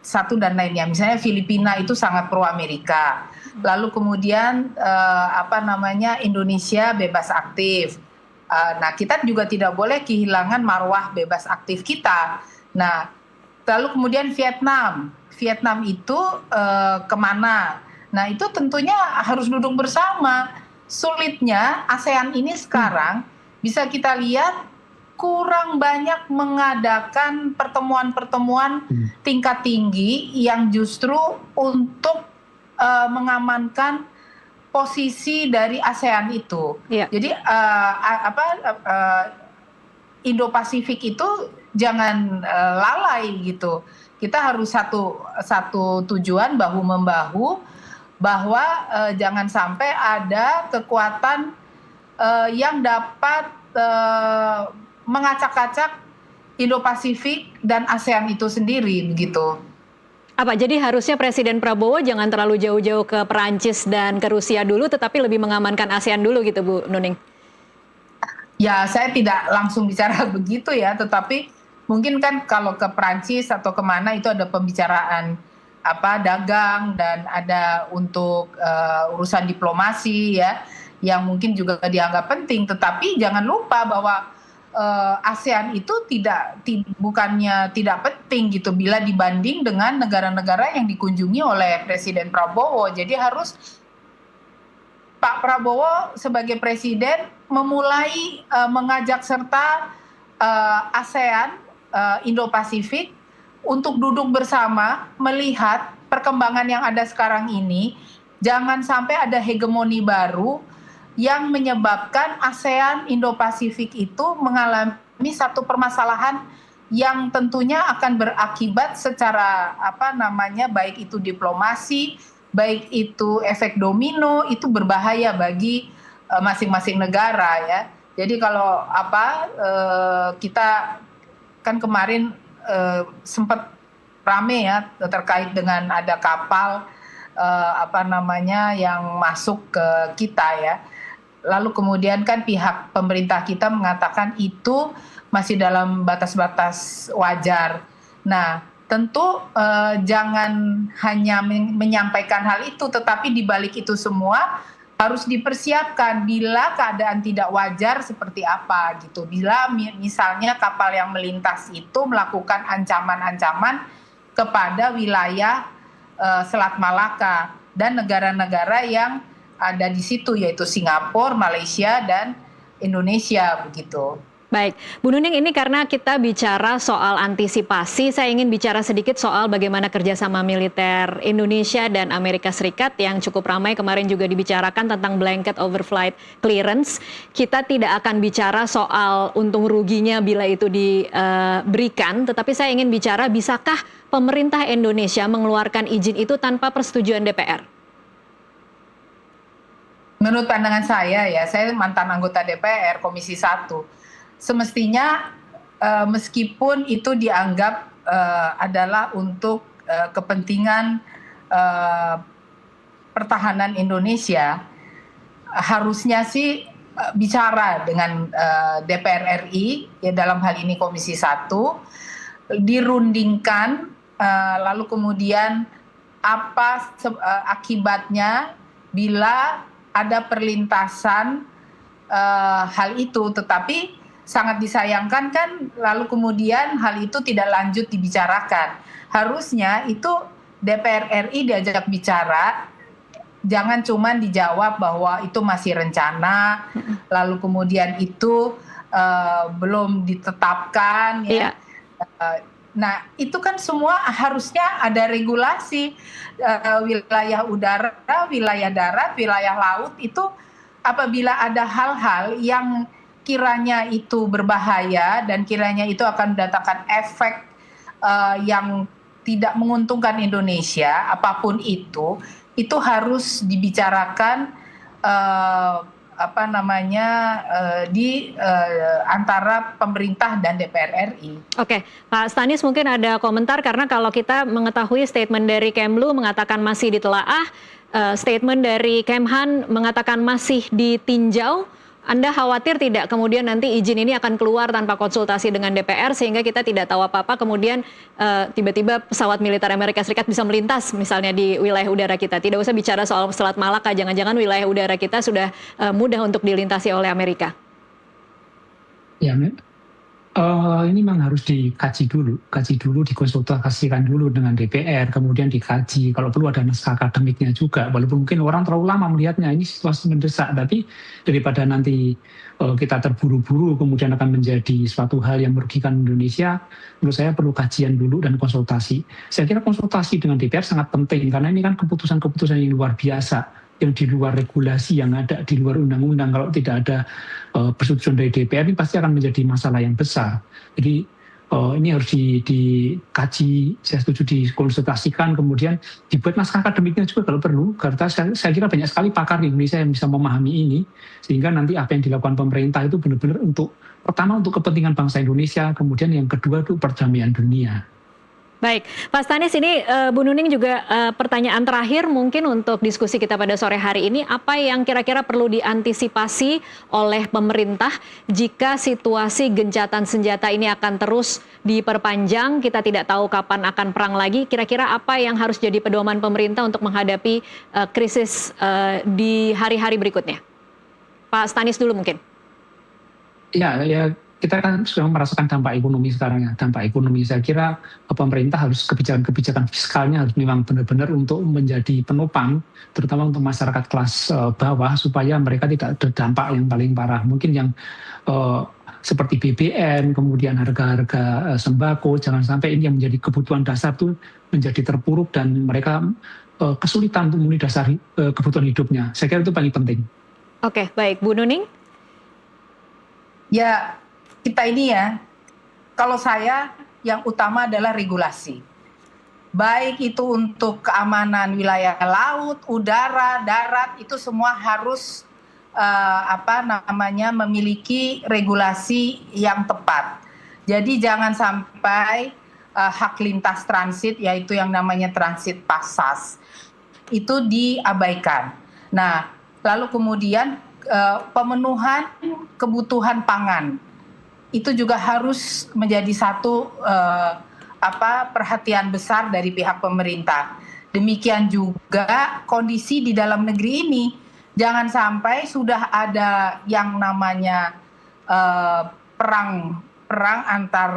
S3: satu dan lainnya. Misalnya Filipina itu sangat pro Amerika, lalu kemudian Indonesia bebas aktif. Nah, kita juga tidak boleh kehilangan marwah bebas aktif kita. Nah, lalu kemudian Vietnam itu kemana? Nah, itu tentunya harus duduk bersama. Sulitnya ASEAN ini sekarang bisa kita lihat kurang banyak mengadakan pertemuan-pertemuan tingkat tinggi yang justru untuk mengamankan posisi dari ASEAN itu.
S2: Iya.
S3: Jadi Indo-Pasifik itu jangan lalai gitu. Kita harus satu tujuan, bahu membahu, bahwa jangan sampai ada kekuatan yang dapat mengacak-acak Indo-Pasifik dan ASEAN itu sendiri begitu.
S2: Apa, jadi harusnya Presiden Prabowo jangan terlalu jauh-jauh ke Perancis dan ke Rusia dulu, tetapi lebih mengamankan ASEAN dulu gitu, Bu Nuning?
S3: Ya, saya tidak langsung bicara begitu ya, tetapi mungkin kan kalau ke Perancis atau kemana itu ada pembicaraan dagang dan ada untuk urusan diplomasi ya, yang mungkin juga dianggap penting. Tetapi jangan lupa bahwa ASEAN itu bukannya tidak penting gitu bila dibanding dengan negara-negara yang dikunjungi oleh Presiden Prabowo. Jadi harus Pak Prabowo sebagai presiden memulai mengajak serta ASEAN, Indo-Pasifik untuk duduk bersama melihat perkembangan yang ada sekarang ini. Jangan sampai ada hegemoni baru yang menyebabkan ASEAN Indo-Pasifik itu mengalami satu permasalahan yang tentunya akan berakibat secara baik itu diplomasi, baik itu efek domino, itu berbahaya bagi masing-masing negara ya. Jadi kalau kita kan kemarin sempat rame ya terkait dengan ada kapal yang masuk ke kita ya. Lalu kemudian kan pihak pemerintah kita mengatakan itu masih dalam batas-batas wajar. Nah, tentu jangan hanya menyampaikan hal itu, tetapi di balik itu semua harus dipersiapkan bila keadaan tidak wajar seperti apa gitu. Bila misalnya kapal yang melintas itu melakukan ancaman-ancaman kepada wilayah Selat Malaka dan negara-negara yang ada di situ, yaitu Singapura, Malaysia, dan Indonesia begitu.
S2: Baik, Bu Nuning, ini karena kita bicara soal antisipasi, saya ingin bicara sedikit soal bagaimana kerjasama militer Indonesia dan Amerika Serikat yang cukup ramai kemarin juga dibicarakan tentang blanket overflight clearance. Kita tidak akan bicara soal untung ruginya bila itu diberikan, tetapi saya ingin bicara bisakah pemerintah Indonesia mengeluarkan izin itu tanpa persetujuan DPR?
S3: Menurut pandangan saya ya, saya mantan anggota DPR Komisi 1, semestinya meskipun itu dianggap adalah untuk kepentingan pertahanan Indonesia, harusnya sih bicara dengan DPR RI, ya dalam hal ini Komisi 1, dirundingkan, lalu kemudian apa akibatnya bila ada perlintasan hal itu, tetapi sangat disayangkan kan lalu kemudian hal itu tidak lanjut dibicarakan. Harusnya itu DPR RI diajak bicara, jangan cuma dijawab bahwa itu masih rencana, lalu kemudian itu belum ditetapkan ya. Nah, itu kan semua harusnya ada regulasi, wilayah udara, wilayah darat, wilayah laut itu apabila ada hal-hal yang kiranya itu berbahaya dan kiranya itu akan mendatangkan efek yang tidak menguntungkan Indonesia apapun itu harus dibicarakan di antara pemerintah dan DPR RI.
S2: Oke, Pak Stanis mungkin ada komentar karena kalau kita mengetahui statement dari Kemlu mengatakan masih ditelaah, statement dari Kemhan mengatakan masih ditinjau. Anda khawatir tidak kemudian nanti izin ini akan keluar tanpa konsultasi dengan DPR sehingga kita tidak tahu apa-apa kemudian tiba-tiba pesawat militer Amerika Serikat bisa melintas misalnya di wilayah udara kita. Tidak usah bicara soal Selat Malaka, jangan-jangan wilayah udara kita sudah mudah untuk dilintasi oleh Amerika.
S4: Ya, ini memang harus dikaji dulu, dikonsultasikan dulu dengan DPR, kemudian dikaji. Kalau perlu ada naskah akademiknya juga, walaupun mungkin orang terlalu lama melihatnya, ini situasi mendesak. Tapi daripada nanti kita terburu-buru, kemudian akan menjadi suatu hal yang merugikan Indonesia, menurut saya perlu kajian dulu dan konsultasi. Saya kira konsultasi dengan DPR sangat penting, karena ini kan keputusan-keputusan yang luar biasa, yang di luar regulasi yang ada, di luar undang-undang. Kalau tidak ada persetujuan dari DPR, ini pasti akan menjadi masalah yang besar. Jadi ini harus dikaji, saya setuju dikonsultasikan, kemudian dibuat naskah akademiknya juga kalau perlu, karena saya kira banyak sekali pakar di Indonesia yang bisa memahami ini, sehingga nanti apa yang dilakukan pemerintah itu benar-benar pertama untuk kepentingan bangsa Indonesia, kemudian yang kedua itu perdamaian dunia.
S2: Baik, Pak Stanis, ini Bu Nuning juga pertanyaan terakhir mungkin untuk diskusi kita pada sore hari ini. Apa yang kira-kira perlu diantisipasi oleh pemerintah jika situasi gencatan senjata ini akan terus diperpanjang, kita tidak tahu kapan akan perang lagi. Kira-kira apa yang harus jadi pedoman pemerintah untuk menghadapi krisis di hari-hari berikutnya? Pak Stanis dulu mungkin.
S4: Ya, kita kan sudah merasakan dampak ekonomi sekarang ya. Dampak ekonomi, saya kira pemerintah harus kebijakan fiskalnya harus memang benar-benar untuk menjadi penopang, terutama untuk masyarakat kelas bawah, supaya mereka tidak terdampak yang paling parah. Mungkin yang seperti BBM, kemudian harga-harga sembako, jangan sampai ini yang menjadi kebutuhan dasar itu menjadi terpuruk dan mereka kesulitan untuk memenuhi dasar kebutuhan hidupnya. Saya kira itu paling penting.
S2: Oke, baik. Bu Nuning?
S3: Ya, kita ini ya, kalau saya yang utama adalah regulasi. Baik itu untuk keamanan wilayah laut, udara, darat, itu semua harus memiliki regulasi yang tepat. Jadi jangan sampai hak lintas transit, yaitu yang namanya transit passage, itu diabaikan. Nah, lalu kemudian pemenuhan kebutuhan pangan itu juga harus menjadi satu perhatian besar dari pihak pemerintah. Demikian juga kondisi di dalam negeri ini, jangan sampai sudah ada yang namanya perang antar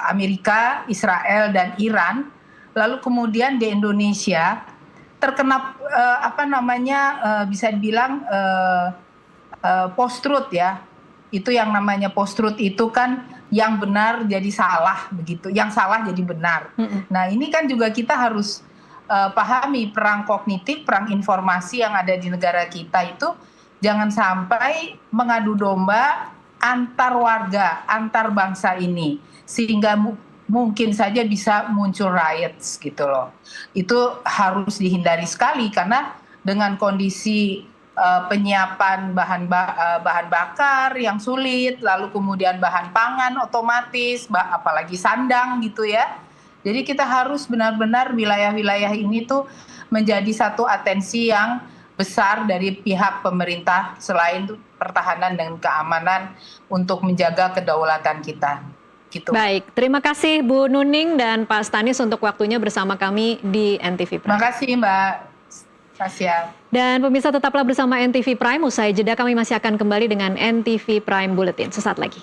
S3: Amerika, Israel dan Iran, lalu kemudian di Indonesia terkena bisa dibilang post-truth ya. Itu yang namanya post-truth itu kan yang benar jadi salah begitu, yang salah jadi benar. Nah, ini kan juga kita harus pahami perang kognitif, perang informasi yang ada di negara kita itu jangan sampai mengadu domba antar warga, antar bangsa ini, sehingga mungkin saja bisa muncul riots gitu loh. Itu harus dihindari sekali karena dengan kondisi penyiapan bahan bakar yang sulit, lalu kemudian bahan pangan otomatis, apalagi sandang gitu ya. Jadi kita harus benar-benar wilayah-wilayah ini tuh menjadi satu atensi yang besar dari pihak pemerintah selain pertahanan dan keamanan untuk menjaga kedaulatan kita. Gitu.
S2: Baik, terima kasih Bu Nuning dan Pak Stanis untuk waktunya bersama kami di NTV Prime.
S3: Terima kasih Mbak Tasya.
S2: Dan pemirsa tetaplah bersama NTV Prime, usai jeda kami masih akan kembali dengan NTV Prime Bulletin sesaat lagi.